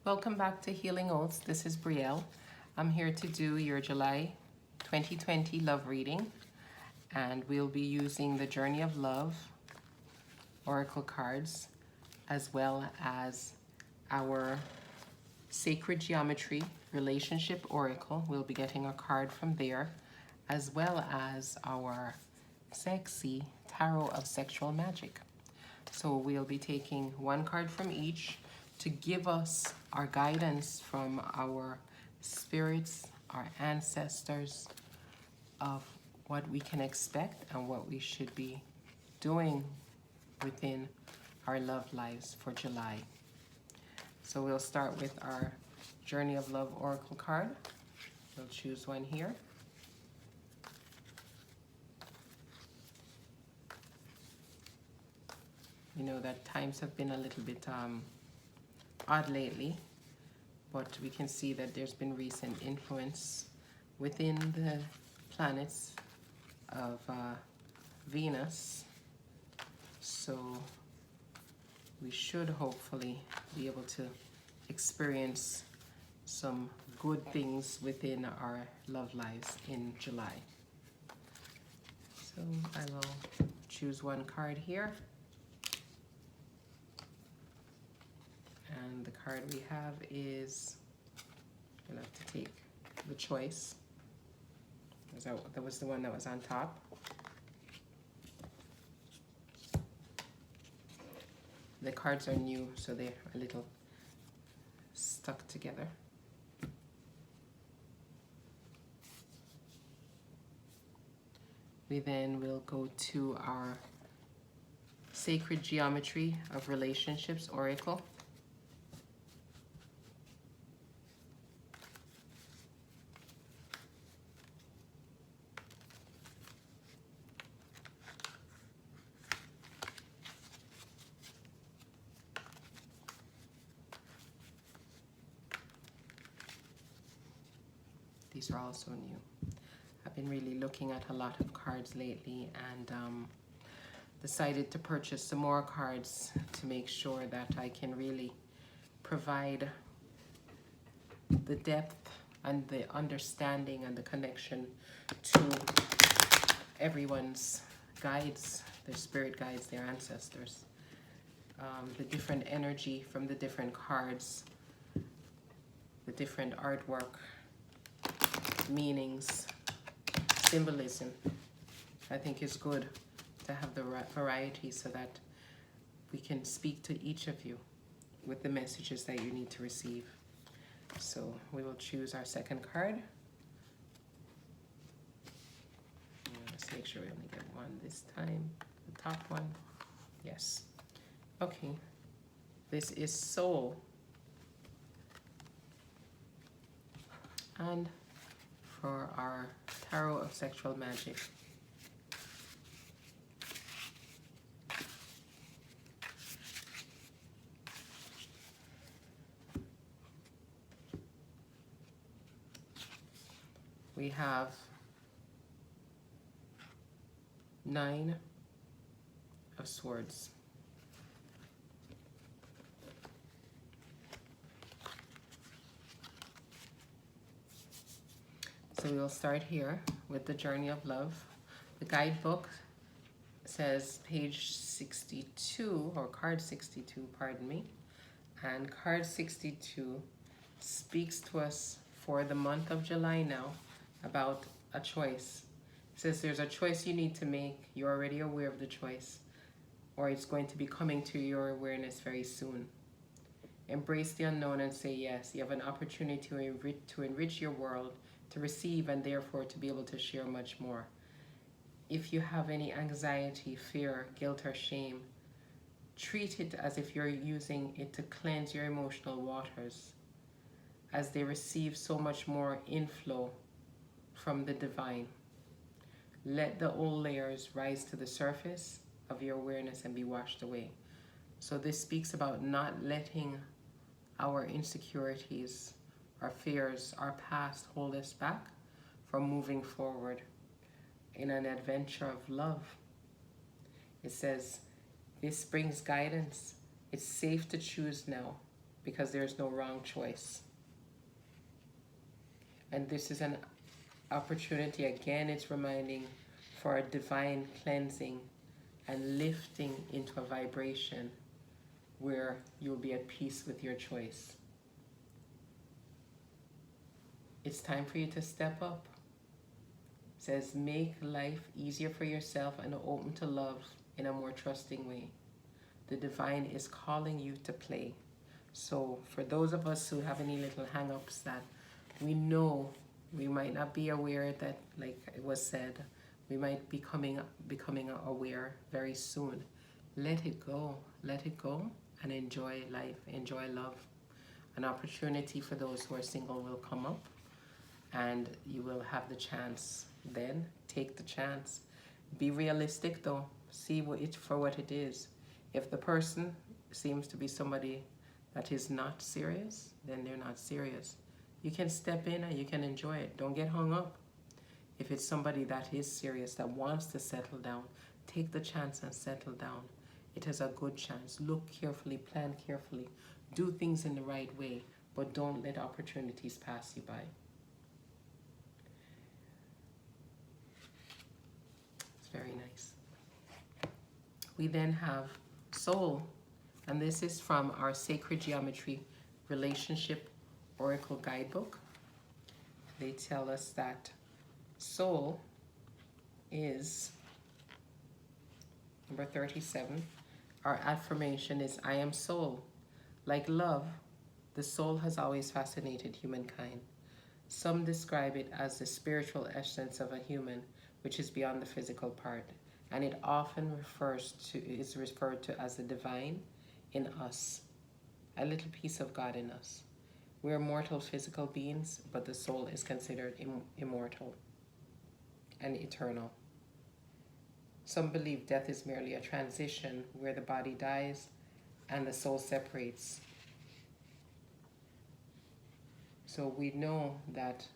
Welcome back to Healing Oaths. This is Brielle. I'm here to do your July 2020 love reading, and we'll be using the Journey of Love Oracle cards as well as our Sacred Geometry Relationship Oracle. We'll be getting a card from there, as well as our sexy Tarot of Sexual Magic. So we'll be taking one card from each to give us our guidance from our spirits, our ancestors, of what we can expect and what we should be doing within our love lives for July. So we'll start with our Journey of Love Oracle card. We'll choose one here. You know that times have been a little bit odd lately, but we can see that there's been recent influence within the planets of Venus. So we should hopefully be able to experience some good things within our love lives in July. So I will choose one card here. And the card we have is, I'm gonna have to take the choice. That was the one that was on top. The cards are new, so they're a little stuck together. We then will go to our Sacred Geometry of Relationships Oracle. These are also new. I've been really looking at a lot of cards lately and decided to purchase some more cards to make sure that I can really provide the depth and the understanding and the connection to everyone's guides, their spirit guides, their ancestors. The different energy from the different cards, the different artwork, meanings, symbolism. I think it's good to have the variety so that we can speak to each of you with the messages that you need to receive. So we will choose our second card. Let's make sure we only get one this time. The top one. Yes. Okay. This is Soul. And for our Tarot of Sexual Magic, we have 9 of Swords. So we'll start here with the Journey of Love. The guidebook says page 62, or card 62, pardon me. And card 62 speaks to us for the month of July now about a choice. It says there's a choice you need to make. You're already aware of the choice, or it's going to be coming to your awareness very soon. Embrace the unknown and say yes. You have an opportunity to enrich your world, to receive, and therefore to be able to share much more. If you have any anxiety, fear, guilt, or shame, treat it as if you're using it to cleanse your emotional waters, as they receive so much more inflow from the divine. Let the old layers rise to the surface of your awareness and be washed away. So this speaks about not letting our insecurities, our fears, our past hold us back from moving forward in an adventure of love. It says, this brings guidance. It's safe to choose now, because there's no wrong choice. And this is an opportunity, again, it's reminding for a divine cleansing and lifting into a vibration where you'll be at peace with your choice. It's time for you to step up. It says, make life easier for yourself and open to love in a more trusting way. The divine is calling you to play. So for those of us who have any little hang-ups that we know we might not be aware that, like it was said, we might be becoming aware very soon. Let it go. Let it go and enjoy life. Enjoy love. An opportunity for those who are single will come up, and you will have the chance. Then take the chance. Be realistic though. See it for what it is. If the person seems to be somebody that is not serious, then they're not serious. You can step in and you can enjoy it. Don't get hung up. If it's somebody that is serious, that wants to settle down, take the chance and settle down. It has a good chance. Look carefully, plan carefully, do things in the right way, but don't let opportunities pass you by. It's very nice. We then have soul, and this is from our Sacred Geometry Relationship Oracle Guidebook. They tell us that soul is number 37. Our affirmation is, I am soul. Like love, the soul has always fascinated humankind. Some describe it as the spiritual essence of a human, which is beyond the physical part, and it often is referred to as the divine in us, a little piece of God in us. We are mortal physical beings, but the soul is considered immortal and eternal. Some believe death is merely a transition where the body dies and the soul separates. So we know that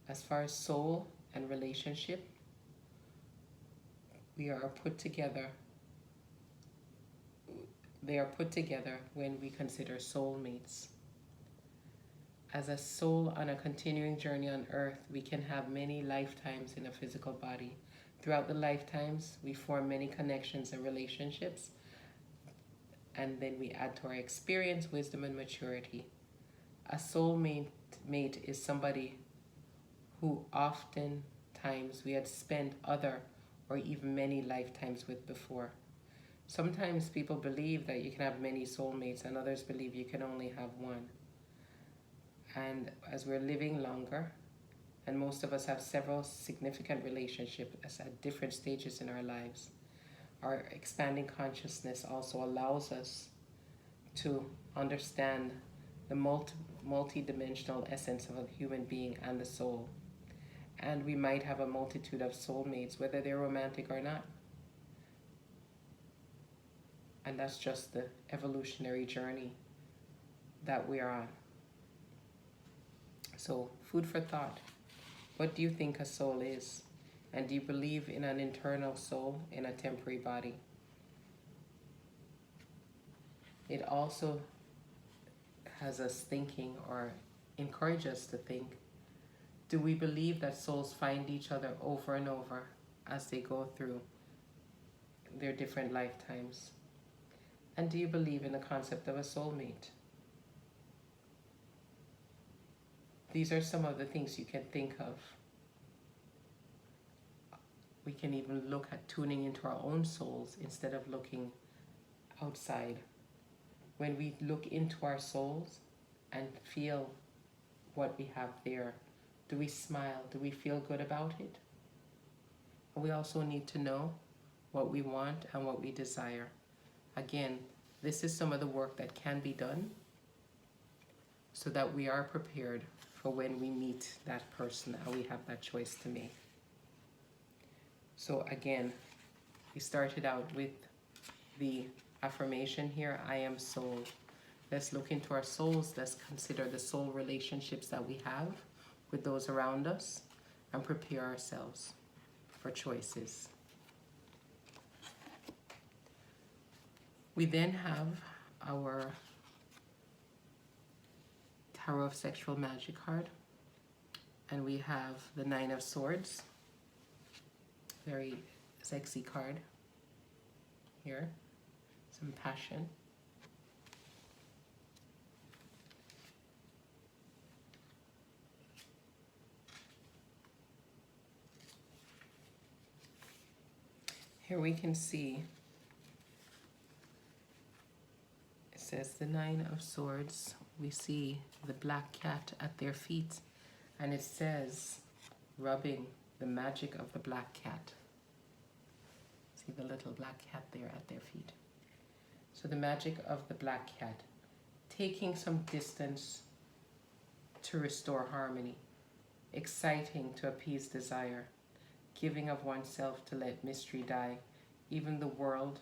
as far as soul and relationship, they are put together when we consider soulmates. As a soul on a continuing journey on earth, we can have many lifetimes in a physical body. Throughout the lifetimes, we form many connections and relationships, and then we add to our experience, wisdom, and maturity. A soulmate is somebody who oftentimes we had spent other or even many lifetimes with before. Sometimes people believe that you can have many soulmates, and others believe you can only have one. And as we're living longer, and most of us have several significant relationships at different stages in our lives, our expanding consciousness also allows us to understand the multi-dimensional essence of a human being and the soul. And we might have a multitude of soulmates, whether they're romantic or not. And that's just the evolutionary journey that we are on. So, food for thought. What do you think a soul is? And do you believe in an internal soul in a temporary body? It also has us thinking, or encourage us to think, do we believe that souls find each other over and over as they go through their different lifetimes? And do you believe in the concept of a soulmate? These are some of the things you can think of. We can even look at tuning into our own souls instead of looking outside. When we look into our souls and feel what we have there, do we smile? Do we feel good about it? And we also need to know what we want and what we desire. Again, this is some of the work that can be done so that we are prepared for when we meet that person and we have that choice to make. So again, we started out with the affirmation here, I am soul. Let's look into our souls. Let's consider the soul relationships that we have with those around us and prepare ourselves for choices. We then have our Tarot of Sexual Magic card. And we have the Nine of Swords. Very sexy card here. Some passion. Here we can see, it says the Nine of Swords. We see the black cat at their feet, and it says, rubbing the magic of the black cat. See the little black cat there at their feet. So the magic of the black cat, taking some distance to restore harmony, exciting to appease desire, giving of oneself to let mystery die. Even the world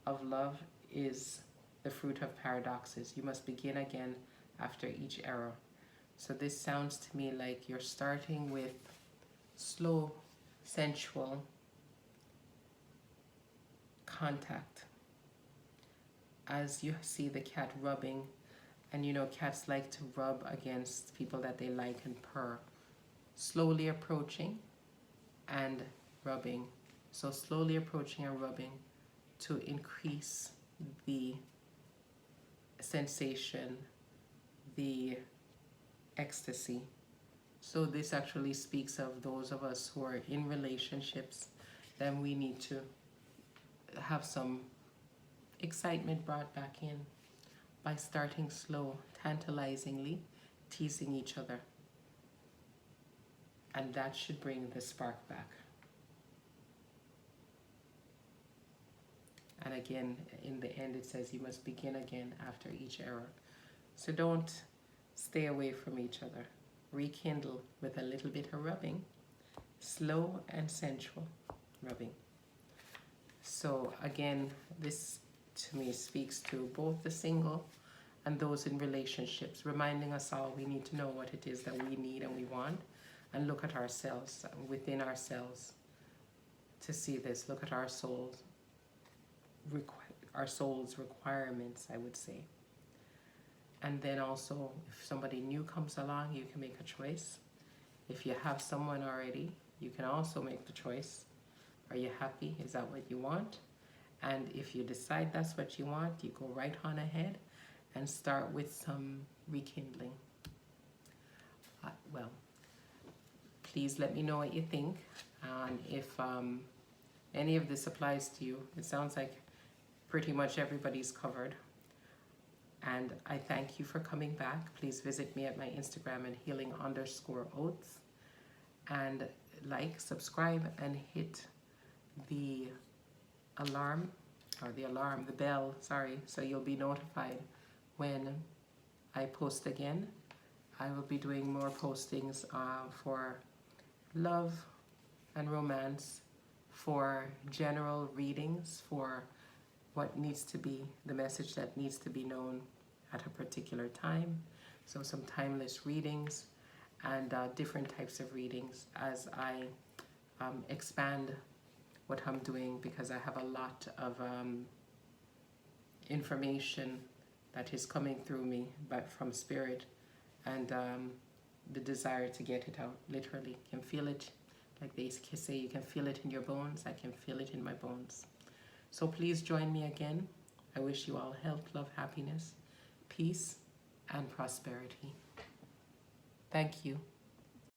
of love is the fruit of paradoxes. You must begin again after each error. So this sounds to me like you're starting with slow, sensual contact. As you see the cat rubbing, and you know cats like to rub against people that they like and purr. Slowly approaching and rubbing. So slowly approaching and rubbing to increase the sensation, the ecstasy. So this actually speaks of those of us who are in relationships. Then we need to have some excitement brought back in by starting slow, tantalizingly teasing each other. And that should bring the spark back. And again, in the end, it says you must begin again after each error. So don't stay away from each other. Rekindle with a little bit of rubbing, slow and sensual rubbing. So again, this to me speaks to both the single and those in relationships, reminding us all we need to know what it is that we need and we want, and look at ourselves, within ourselves, to see this. Look at our souls, our soul's requirements, I would say. And then also, if somebody new comes along, you can make a choice. If you have someone already, you can also make the choice. Are you happy? Is that what you want? And if you decide that's what you want, you go right on ahead and start with some rekindling. Well, please let me know what you think. And if any of this applies to you, it sounds like pretty much everybody's covered. And I thank you for coming back. Please visit me at my Instagram at healing_oats. And like, subscribe, and hit the bell, so you'll be notified when I post again. I will be doing more postings for love and romance, for general readings, for what needs to be, the message that needs to be known at a particular time. So some timeless readings and different types of readings as I expand what I'm doing, because I have a lot of information that is coming through me, but from spirit, and the desire to get it out. Literally, you can feel it, like they say, you can feel it in your bones. I can feel it in my bones. So please join me again. I wish you all health, love, happiness, peace, and prosperity. Thank you.